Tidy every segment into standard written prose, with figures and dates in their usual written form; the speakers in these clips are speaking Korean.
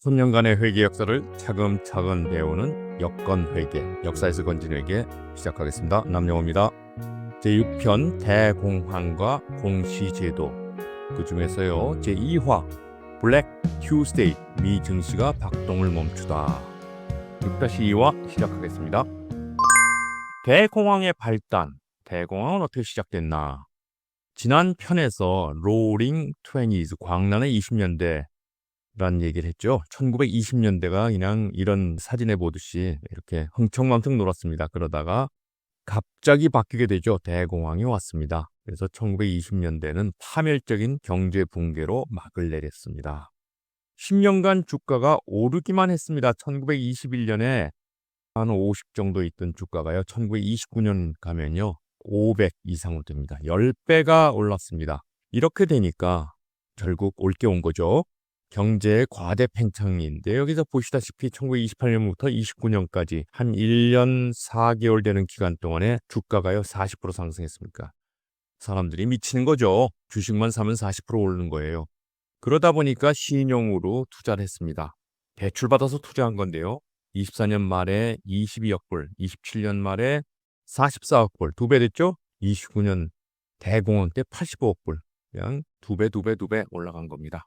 천년간의 회계 역사를 차근차근 배우는 여건 회계, 역사에서 건진 회계 시작하겠습니다. 남영호입니다. 제6편 대공황과 공시제도, 그 중에서요 제2화 블랙 튜스데이, 미 증시가 박동을 멈추다 6-2화 시작하겠습니다. 대공황의 발단, 대공황은 어떻게 시작됐나? 지난 편에서 로링 20s, 광란의 20년대 라는 얘기를 했죠. 1920년대가 그냥 이런 사진에 보듯이 이렇게 흥청망청 놀았습니다. 그러다가 갑자기 바뀌게 되죠. 대공황이 왔습니다. 그래서 1920년대는 파멸적인 경제 붕괴로 막을 내렸습니다. 10년간 주가가 오르기만 했습니다. 1921년에 한 50 정도 있던 주가가요. 1929년 가면요. 500 이상으로 됩니다. 10배가 올랐습니다. 이렇게 되니까 결국 올 게 온 거죠. 경제의 과대 팽창인데, 여기서 보시다시피 1928년부터 29년까지 한 1년 4개월 되는 기간 동안에 주가가요 40% 상승했습니까? 사람들이 미치는 거죠. 주식만 사면 40% 오르는 거예요. 그러다 보니까 신용으로 투자를 했습니다. 대출받아서 투자한 건데요. 24년 말에 22억 불, 27년 말에 44억 불, 2배 됐죠? 29년 대공황 때 85억 불, 그냥 2배 올라간 겁니다.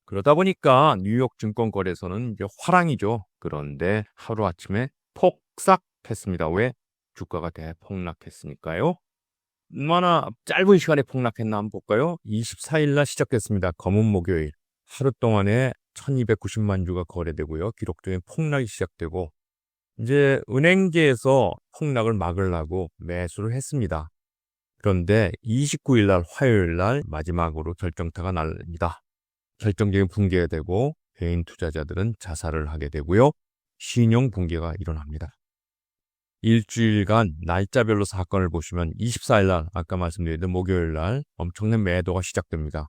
그러다 보니까 뉴욕 증권거래소는 이제 화랑이죠. 그런데 하루아침에 폭삭했습니다. 왜? 주가가 대폭락했으니까요. 얼마나 짧은 시간에 폭락했나 한번 볼까요? 24일 날 시작됐습니다. 검은 목요일. 하루 동안에 1290만 주가 거래되고요. 기록적인 폭락이 시작되고, 이제 은행계에서 폭락을 막으려고 매수를 했습니다. 그런데 29일 날 화요일 날 마지막으로 결정타가 날립니다. 결정적인 붕괴가 되고 개인 투자자들은 자살을 하게 되고요. 신용 붕괴가 일어납니다. 일주일간 날짜별로 사건을 보시면 24일 날, 아까 말씀드린 목요일 날 엄청난 매도가 시작됩니다.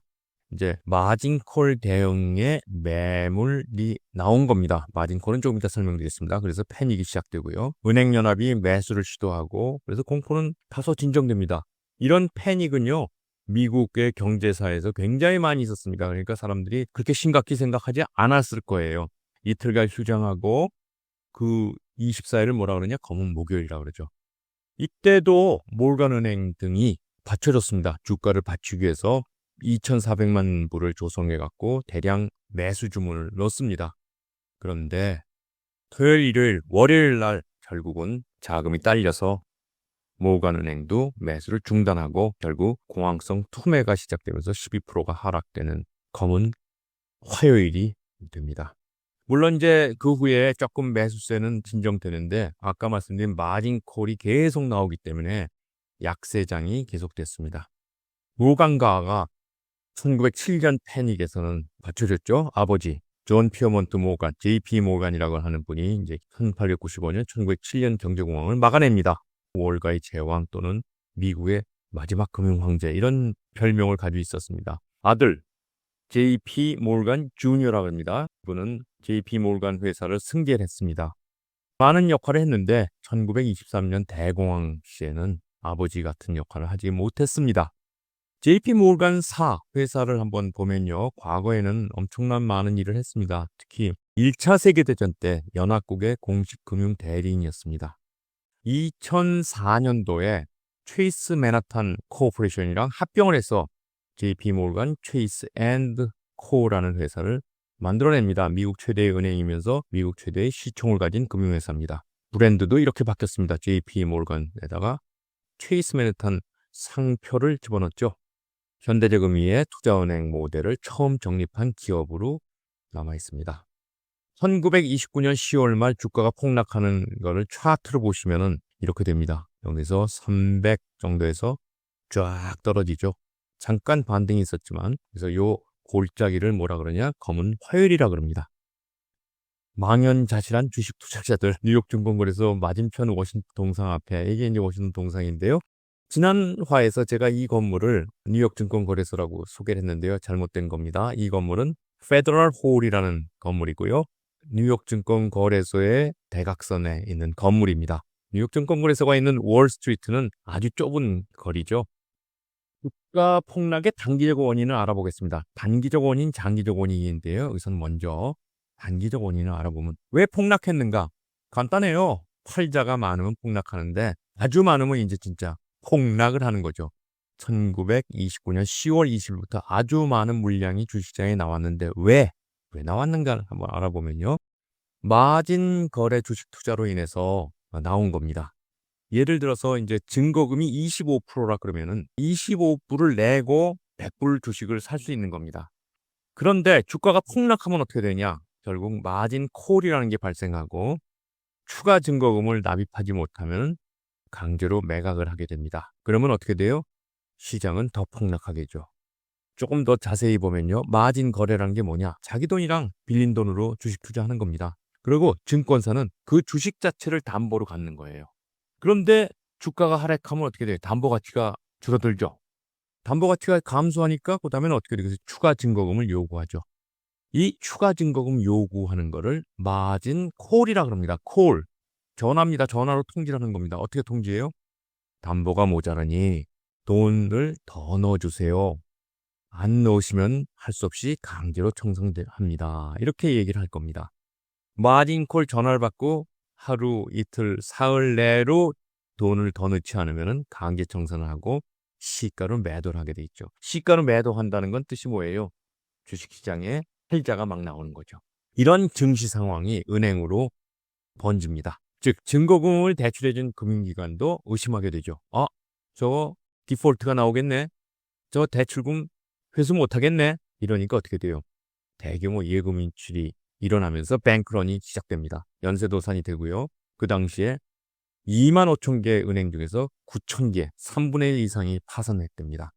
이제 마진콜 대응의 매물이 나온 겁니다. 마진콜은 조금 이따 설명드리겠습니다. 그래서 패닉이 시작되고요. 은행연합이 매수를 시도하고, 그래서 공포는 다소 진정됩니다. 이런 패닉은요, 미국의 경제사에서 굉장히 많이 있었습니다. 그러니까 사람들이 그렇게 심각히 생각하지 않았을 거예요. 이틀간 휴장하고 그 24일을 뭐라 그러냐? 검은 목요일이라고 그러죠. 이때도 몰간은행 등이 받쳐줬습니다. 주가를 받치기 위해서 2,400만 불을 조성해갖고 대량 매수 주문을 넣습니다. 그런데 토요일, 일요일, 월요일 날 결국은 자금이 딸려서 모간은행도 매수를 중단하고 결국 공황성 투매가 시작되면서 12%가 하락되는 검은 화요일이 됩니다. 물론 이제 그 후에 조금 매수세는 진정되는데, 아까 말씀드린 마진콜이 계속 나오기 때문에 약세장이 계속됐습니다. 모간가가 1907년 패닉에서는 받쳐줬죠. 아버지 존 피어먼트 모간, JP 모간이라고 하는 분이 이제 1895년, 1907년 경제공황을 막아냅니다. 월가의 제왕 또는 미국의 마지막 금융황제, 이런 별명을 가지고 있었습니다. 아들 JP 몰간 주니어라고 합니다. 그분은 JP 몰간 회사를 승계했습니다. 많은 역할을 했는데 1923년 대공황 시에는 아버지 같은 역할을 하지 못했습니다. JP 몰간 사 회사를 한번 보면요, 과거에는 엄청난 많은 일을 했습니다. 특히 1차 세계대전 때 연합국의 공식 금융 대리인이었습니다. 2004년도에 체이스 맨하탄 코퍼레이션이랑 합병을 해서 JP 몰간 체이스 앤드 코라는 회사를 만들어냅니다. 미국 최대의 은행이면서 미국 최대의 시총을 가진 금융회사입니다. 브랜드도 이렇게 바뀌었습니다. JP 몰간에다가 체이스 맨하탄 상표를 집어넣었죠. 현대제금위의 투자은행 모델을 처음 정립한 기업으로 남아 있습니다. 1929년 10월 말 주가가 폭락하는 거를 차트로 보시면은 이렇게 됩니다. 여기서 300 정도에서 쫙 떨어지죠. 잠깐 반등이 있었지만, 그래서 요 골짜기를 뭐라 그러냐? 검은 화요일이라 그럽니다. 망연자실한 주식 투자자들, 뉴욕 증권거래소 맞은편 워싱턴 동상 앞에, 이게 이제 워싱턴 동상인데요. 지난 화에서 제가 이 건물을 뉴욕 증권거래소라고 소개를 했는데요. 잘못된 겁니다. 이 건물은 페더럴 홀이라는 건물이고요. 뉴욕 증권거래소의 대각선에 있는 건물입니다. 뉴욕 증권거래소가 있는 월스트리트는 아주 좁은 거리죠. 주가 폭락의 단기적 원인을 알아보겠습니다. 단기적 원인, 장기적 원인인데요. 여기서는 먼저 단기적 원인을 알아보면 왜 폭락했는가? 간단해요. 팔자가 많으면 폭락하는데 아주 많으면 이제 진짜 폭락을 하는 거죠. 1929년 10월 20일부터 아주 많은 물량이 주식시장에 나왔는데 왜 나왔는가를 한번 알아보면요. 마진 거래 주식 투자로 인해서 나온 겁니다. 예를 들어서 이제 증거금이 25%라 그러면은 25불을 내고 100불 주식을 살 수 있는 겁니다. 그런데 주가가 폭락하면 어떻게 되냐? 결국 마진 콜이라는 게 발생하고 추가 증거금을 납입하지 못하면 강제로 매각을 하게 됩니다. 그러면 어떻게 돼요? 시장은 더 폭락하겠죠. 조금 더 자세히 보면요. 마진 거래라는 게 뭐냐? 자기 돈이랑 빌린 돈으로 주식 투자하는 겁니다. 그리고 증권사는 그 주식 자체를 담보로 갖는 거예요. 그런데 주가가 하락하면 어떻게 돼요? 담보 가치가 줄어들죠. 담보 가치가 감소하니까 그다음에는 어떻게 돼요? 그래서 추가 증거금을 요구하죠. 이 추가 증거금 요구하는 거를 마진 콜이라 그럽니다. 콜. 전화입니다. 전화로 통지하는 겁니다. 어떻게 통지해요? 담보가 모자라니 돈을 더 넣어주세요. 안 넣으시면 할 수 없이 강제로 청산합니다. 이렇게 얘기를 할 겁니다. 마진콜 전화를 받고 하루, 이틀, 사흘 내로 돈을 더 넣지 않으면 강제 청산을 하고 시가로 매도를 하게 돼 있죠. 시가로 매도한다는 건 뜻이 뭐예요? 주식시장에 헬자가 막 나오는 거죠. 이런 증시 상황이 은행으로 번집니다. 즉 증거금을 대출해준 금융기관도 의심하게 되죠. 저거 디폴트가 나오겠네. 저 대출금 회수 못하겠네. 이러니까 어떻게 돼요? 대규모 예금 인출이 일어나면서 뱅크런이 시작됩니다. 연쇄도산이 되고요. 그 당시에 2만 5천 개 은행 중에서 9천 개, 3분의 1 이상이 파산했답니다.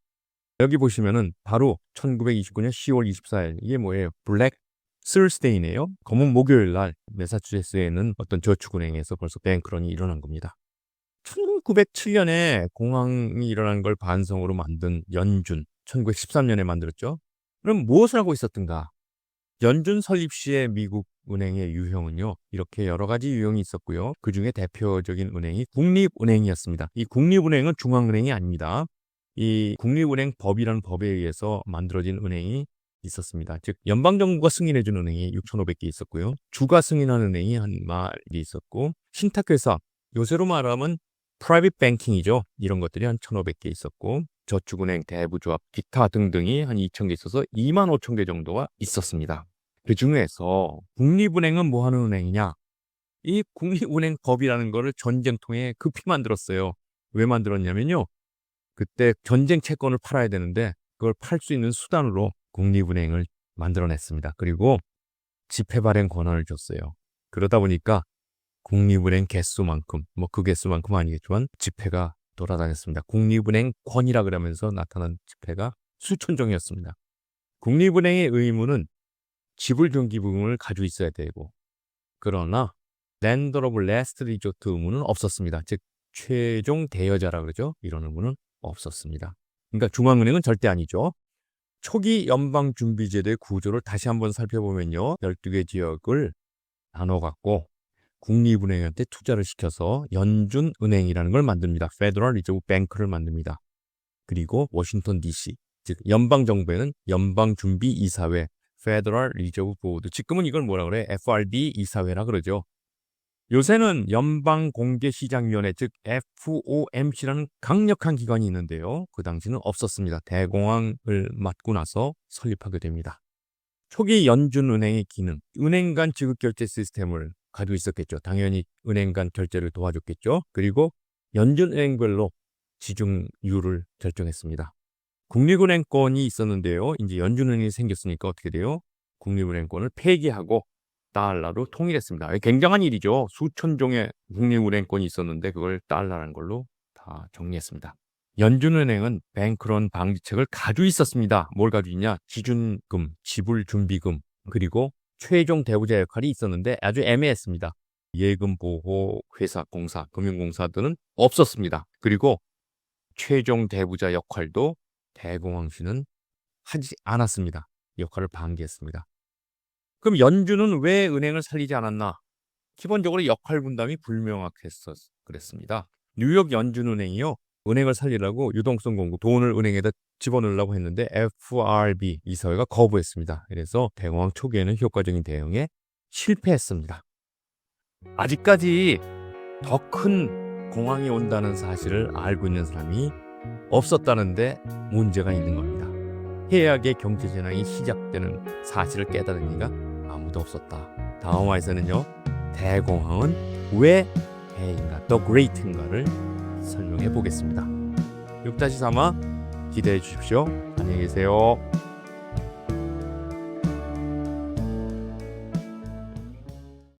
여기 보시면은 바로 1929년 10월 24일 이게 뭐예요? 블랙 스스데이네요. 검은 목요일 날 매사추세츠에 있는 어떤 저축은행에서 벌써 뱅크런이 일어난 겁니다. 1907년에 공황이 일어난 걸 반성으로 만든 연준, 1913년에 만들었죠. 그럼 무엇을 하고 있었던가? 연준 설립 시에 미국 은행의 유형은요. 이렇게 여러 가지 유형이 있었고요. 그중에 대표적인 은행이 국립은행이었습니다. 이 국립은행은 중앙은행이 아닙니다. 이 국립은행법이라는 법에 의해서 만들어진 은행이 있었습니다. 즉 연방정부가 승인해준 은행이 6,500개 있었고요. 주가 승인한 은행이 한 마리 있었고 신탁회사, 요새로 말하면 프라이빗 뱅킹이죠. 이런 것들이 한 1,500개 있었고 저축은행, 대부조합, 기타 등등이 한 2,000개 있어서 2만 5천 개 정도가 있었습니다. 그 중에서 국립은행은 뭐 하는 은행이냐? 이 국립은행법이라는 거를 전쟁통에 급히 만들었어요. 왜 만들었냐면요. 그때 전쟁 채권을 팔아야 되는데 그걸 팔 수 있는 수단으로 국립은행을 만들어냈습니다. 그리고 지폐 발행 권한을 줬어요. 그러다 보니까 국립은행 개수만큼, 그 개수만큼 아니겠지만 지폐가 돌아다녔습니다. 국립은행 권이라 그러면서 나타난 지폐가 수천 종이었습니다. 국립은행의 의무는 지불 정기부금을 가지고 있어야 되고 그러나 랜더 오브 레스트 리조트 의무는 없었습니다. 즉 최종 대여자라 그러죠. 이런 의무는 없었습니다. 그러니까 중앙은행은 절대 아니죠. 초기 연방준비제도의 구조를 다시 한번 살펴보면요. 12개 지역을 나눠갖고 국립은행한테 투자를 시켜서 연준은행이라는 걸 만듭니다. 페더럴 리저브 뱅크를 만듭니다. 그리고 워싱턴 DC, 즉 연방정부에는 연방준비이사회, 페더럴 리저브 보드, 지금은 이걸 뭐라 그래? FRB 이사회라 그러죠. 요새는 연방공개시장위원회, 즉 FOMC라는 강력한 기관이 있는데요. 그 당시는 없었습니다. 대공황을 맞고 나서 설립하게 됩니다. 초기 연준은행의 기능, 은행 간 지급결제 시스템을 가지고 있었겠죠. 당연히 은행 간 결제를 도와줬겠죠. 그리고 연준은행별로 지중율을 결정했습니다. 국립은행권이 있었는데요. 이제 연준은행이 생겼으니까 어떻게 돼요? 국립은행권을 폐기하고 달러로 통일했습니다. 굉장한 일이죠. 수천 종의 국립은행권이 있었는데 그걸 달러라는 걸로 다 정리했습니다. 연준은행은 뱅크런 방지책을 가지고 있었습니다. 뭘 가지고 있냐? 기준금, 지불준비금, 그리고 최종 대부자 역할이 있었는데 아주 애매했습니다. 예금보호 회사, 공사, 금융공사들은 없었습니다. 그리고 최종 대부자 역할도 대공황시는 하지 않았습니다. 역할을 방기했습니다. 그럼 연준은 왜 은행을 살리지 않았나? 기본적으로 역할 분담이 불명확했어 그랬습니다. 뉴욕 연준은행이요. 은행을 살리려고 유동성 공급, 돈을 은행에다 집어넣으려고 했는데 FRB 이사회가 거부했습니다. 그래서 대공황 초기에는 효과적인 대응에 실패했습니다. 아직까지 더 큰 공황이 온다는 사실을 알고 있는 사람이 없었다는데 문제가 있는 겁니다. 해악의 경제재난이 시작되는 사실을 깨달은 이가 아무도 없었다. 다음 화에서는요, 대공황은 왜 해인가, 더 그레이트인가를 설명해 보겠습니다. 6-3화 기대해 주십시오. 안녕히 계세요.